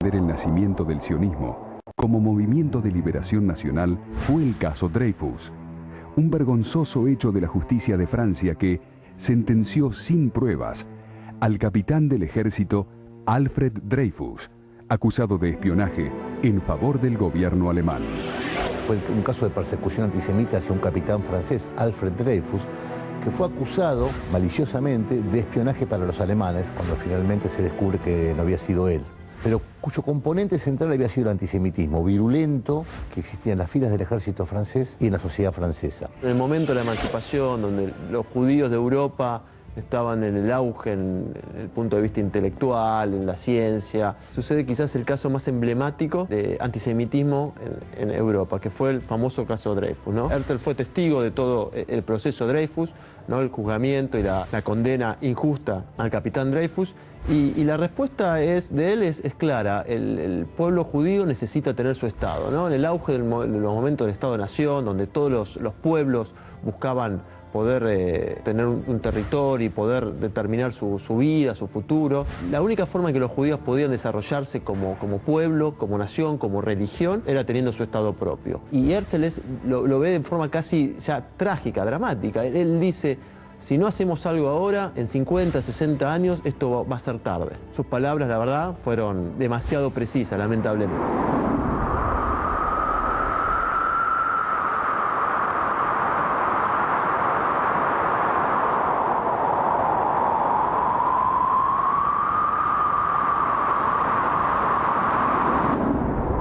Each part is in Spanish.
el nacimiento del sionismo como movimiento de liberación nacional fue el caso Dreyfus, un vergonzoso hecho de la justicia de Francia que sentenció sin pruebas al capitán del ejército Alfred Dreyfus, acusado de espionaje en favor del gobierno alemán. Fue un caso de persecución antisemita hacia un capitán francés, Alfred Dreyfus, que fue acusado maliciosamente de espionaje para los alemanes, cuando finalmente se descubre que no había sido él, pero cuyo componente central había sido el antisemitismo virulento que existía en las filas del ejército francés y en la sociedad francesa. En el momento de la emancipación, donde los judíos de Europa estaban en el auge, en el punto de vista intelectual, en la ciencia, sucede quizás el caso más emblemático de antisemitismo en Europa, que fue el famoso caso Dreyfus, ¿no? Herzl fue testigo de todo el proceso Dreyfus, ¿no? El juzgamiento y la condena injusta al capitán Dreyfus, y la respuesta de él es clara: el pueblo judío necesita tener su Estado, ¿no? En el auge de los momentos del Estado-Nación, donde todos los pueblos buscaban poder tener un territorio y poder determinar su vida, su futuro. La única forma en que los judíos podían desarrollarse como pueblo, como nación, como religión, era teniendo su Estado propio. Y Herzl lo ve de forma casi ya trágica, dramática. Él dice: si no hacemos algo ahora, en 50, 60 años, esto va a ser tarde. Sus palabras, la verdad, fueron demasiado precisas, lamentablemente.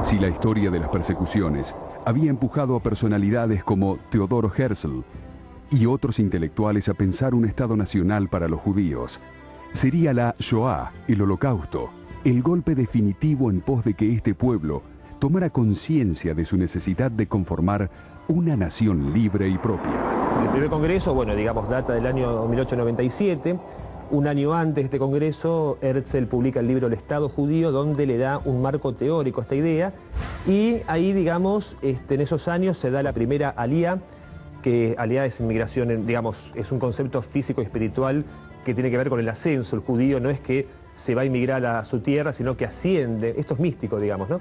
Si la historia de las persecuciones había empujado a personalidades como Theodor Herzl y otros intelectuales a pensar un Estado nacional para los judíos, sería la Shoah, el Holocausto, el golpe definitivo en pos de que este pueblo tomara conciencia de su necesidad de conformar una nación libre y propia. El primer congreso, bueno, digamos, data del año 1897. Un año antes de este congreso, Herzl publica el libro El Estado Judío, donde le da un marco teórico a esta idea, y ahí, digamos, en esos años se da la primera aliyá, que aliyá es inmigración, digamos, es un concepto físico y espiritual que tiene que ver con el ascenso. El judío no es que se va a inmigrar a su tierra, sino que asciende. Esto es místico, digamos, ¿no?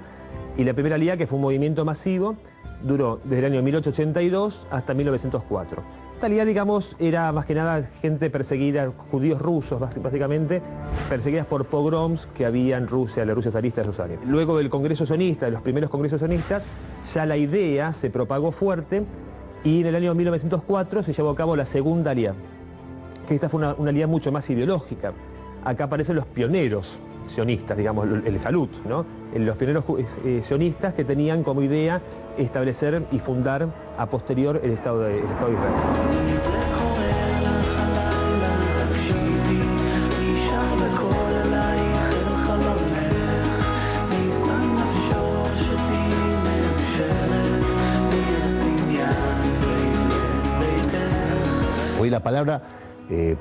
Y la primera aliyá, que fue un movimiento masivo, duró desde el año 1882 hasta 1904. Esta aliyá, digamos, era más que nada gente perseguida, judíos rusos básicamente, perseguidas por pogroms que había en Rusia, la Rusia zarista de esos años. Luego del Congreso Sionista, de los primeros congresos sionistas, ya la idea se propagó fuerte, y en el año 1904 se llevó a cabo la segunda aliyá, que esta fue una aliyá mucho más ideológica. Acá aparecen los pioneros sionistas, digamos, el Jalut, ¿no? Los pioneros sionistas que tenían como idea establecer y fundar a posterior el Estado de Israel. Hoy la palabra,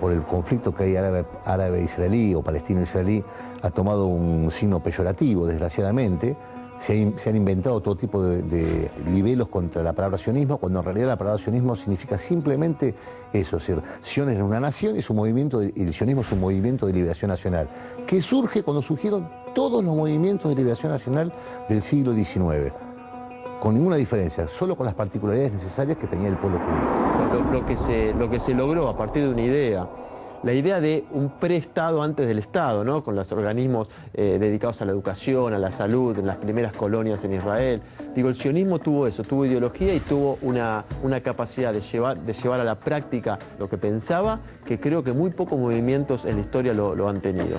por el conflicto que hay árabe-israelí o palestino-israelí, ha tomado un signo peyorativo, desgraciadamente. Se han inventado todo tipo de libelos contra la palabra sionismo, cuando en realidad la palabra sionismo significa simplemente eso, es decir, Sion es una nación y el sionismo es un movimiento de liberación nacional, que surge cuando surgieron todos los movimientos de liberación nacional del siglo XIX, con ninguna diferencia, solo con las particularidades necesarias que tenía el pueblo judío. Lo que se logró a partir de una idea, la idea de un preestado antes del Estado, ¿no? Con los organismos dedicados a la educación, a la salud, en las primeras colonias en Israel. Digo, el sionismo tuvo eso, tuvo ideología y tuvo una capacidad de llevar a la práctica lo que pensaba, que creo que muy pocos movimientos en la historia lo han tenido.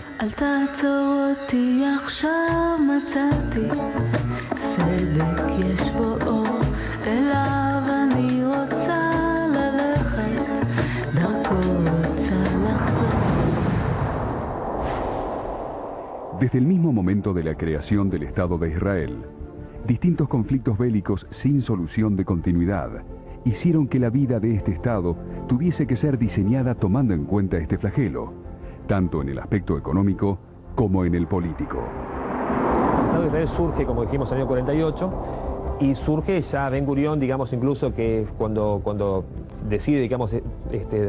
Desde el mismo momento de la creación del Estado de Israel, distintos conflictos bélicos sin solución de continuidad hicieron que la vida de este Estado tuviese que ser diseñada tomando en cuenta este flagelo, tanto en el aspecto económico como en el político. El Estado de Israel surge, como dijimos, en el año 48, y surge ya Ben Gurión, digamos, incluso que cuando decide, digamos,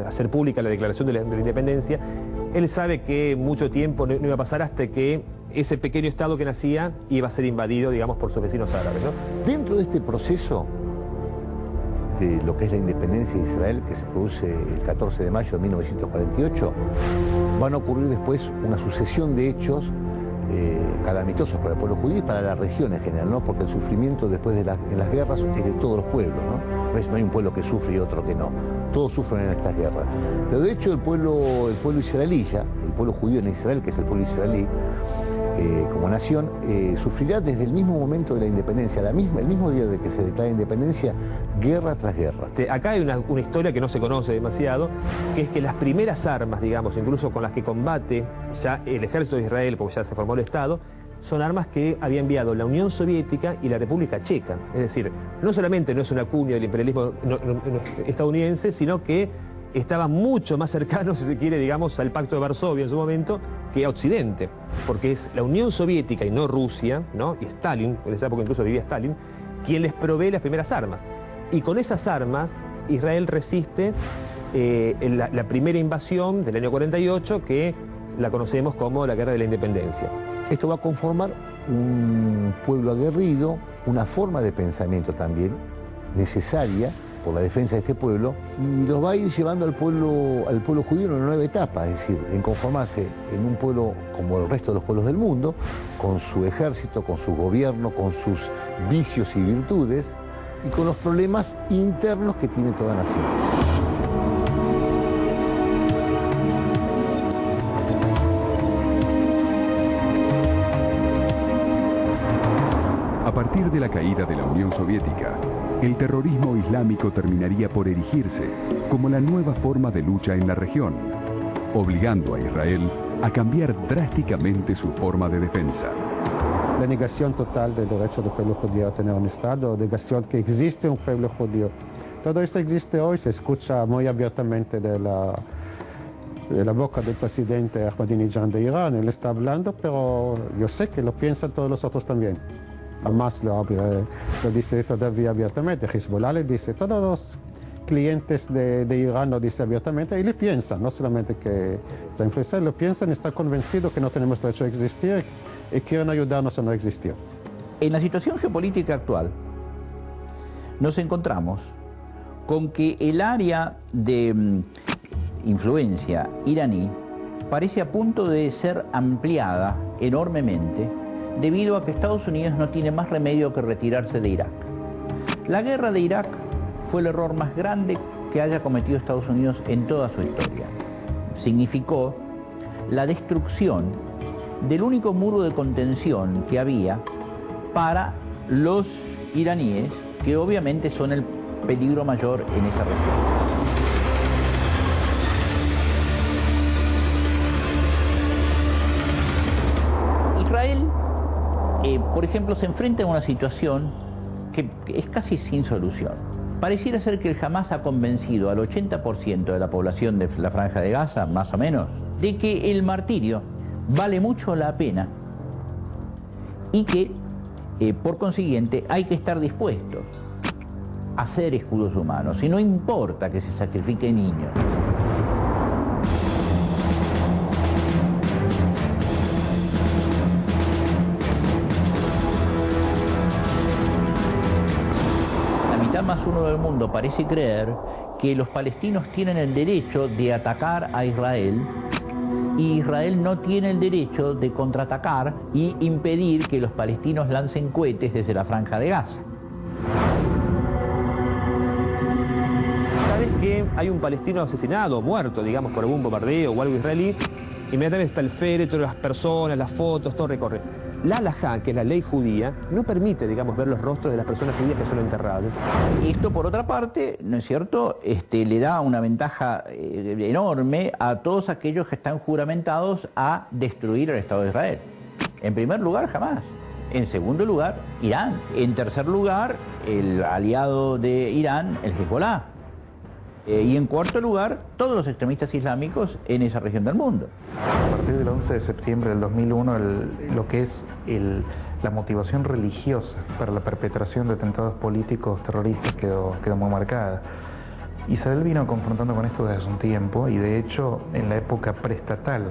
hacer pública la declaración de la independencia, él sabe que mucho tiempo no iba a pasar hasta que ese pequeño estado que nacía iba a ser invadido, digamos, por sus vecinos árabes, ¿no? Dentro de este proceso de lo que es la independencia de Israel, que se produce el 14 de mayo de 1948, van a ocurrir después una sucesión de hechos calamitosos para el pueblo judío y para la región en general, ¿no? Porque el sufrimiento después en las guerras es de todos los pueblos, ¿no? No hay un pueblo que sufre y otro que no. Todos sufren en estas guerras. Pero de hecho el pueblo israelí, el pueblo judío en Israel, que es el pueblo israelí, como nación, sufrirá desde el mismo momento de la independencia, el mismo día de que se declara independencia, guerra tras guerra. Acá hay una historia que no se conoce demasiado, que es que las primeras armas, digamos, incluso con las que combate ya el ejército de Israel, porque ya se formó el Estado, son armas que había enviado la Unión Soviética y la República Checa. Es decir, no solamente no es una cuña del imperialismo estadounidense, sino que estaba mucho más cercano, si se quiere, digamos, al Pacto de Varsovia en su momento, que a Occidente, porque es la Unión Soviética y no Rusia, ¿no? Y Stalin, en esa época incluso vivía Stalin, quien les provee las primeras armas. Y con esas armas, Israel resiste la primera invasión del año 48, que la conocemos como la Guerra de la Independencia. Esto va a conformar un pueblo aguerrido, una forma de pensamiento también necesaria por la defensa de este pueblo, y los va a ir llevando al pueblo judío en una nueva etapa, es decir, en conformarse en un pueblo como el resto de los pueblos del mundo, con su ejército, con su gobierno, con sus vicios y virtudes, y con los problemas internos que tiene toda nación. A partir de la caída de la Unión Soviética, el terrorismo islámico terminaría por erigirse como la nueva forma de lucha en la región, obligando a Israel a cambiar drásticamente su forma de defensa. La negación total del derecho del pueblo judío a tener un Estado, negación que existe un pueblo judío. Todo esto existe hoy, se escucha muy abiertamente de la boca del presidente Ahmadinejad de Irán. Él está hablando, pero yo sé que lo piensan todos los otros también. Hamas lo dice todavía abiertamente, Hezbollah le dice, todos los clientes de Irán lo dicen abiertamente y le piensan, no solamente que está influenciado, lo piensan, están convencidos que no tenemos derecho a existir y quieren ayudarnos a no existir. En la situación geopolítica actual nos encontramos con que el área de influencia iraní parece a punto de ser ampliada enormemente debido a que Estados Unidos no tiene más remedio que retirarse de Irak. La guerra de Irak fue el error más grande que haya cometido Estados Unidos en toda su historia. Significó la destrucción del único muro de contención que había para los iraníes, que obviamente son el peligro mayor en esa región. Israel, por ejemplo, se enfrenta a una situación que es casi sin solución. Pareciera ser que el Hamas ha convencido al 80% de la población de la Franja de Gaza, más o menos, de que el martirio vale mucho la pena y que, por consiguiente, hay que estar dispuestos a hacer escudos humanos, y no importa que se sacrifiquen niños. Más uno del mundo parece creer que los palestinos tienen el derecho de atacar a Israel y Israel no tiene el derecho de contraatacar y impedir que los palestinos lancen cohetes desde la Franja de Gaza. Cada vez que hay un palestino asesinado o muerto, digamos, por algún bombardeo o algo israelí, inmediatamente está el féretro, las personas, las fotos, todo recorre. La halajá, que es la ley judía, no permite, digamos, ver los rostros de las personas judías que son enterradas. Esto, por otra parte, ¿no es cierto?, le da una ventaja enorme a todos aquellos que están juramentados a destruir el Estado de Israel. En primer lugar, Hamas. En segundo lugar, Irán. En tercer lugar, el aliado de Irán, el Hezbollah. Y en cuarto lugar, todos los extremistas islámicos en esa región del mundo. A partir del 11 de septiembre del 2001, lo que es la motivación religiosa para la perpetración de atentados políticos terroristas quedó muy marcada. Israel vino confrontando con esto desde hace un tiempo y de hecho en la época preestatal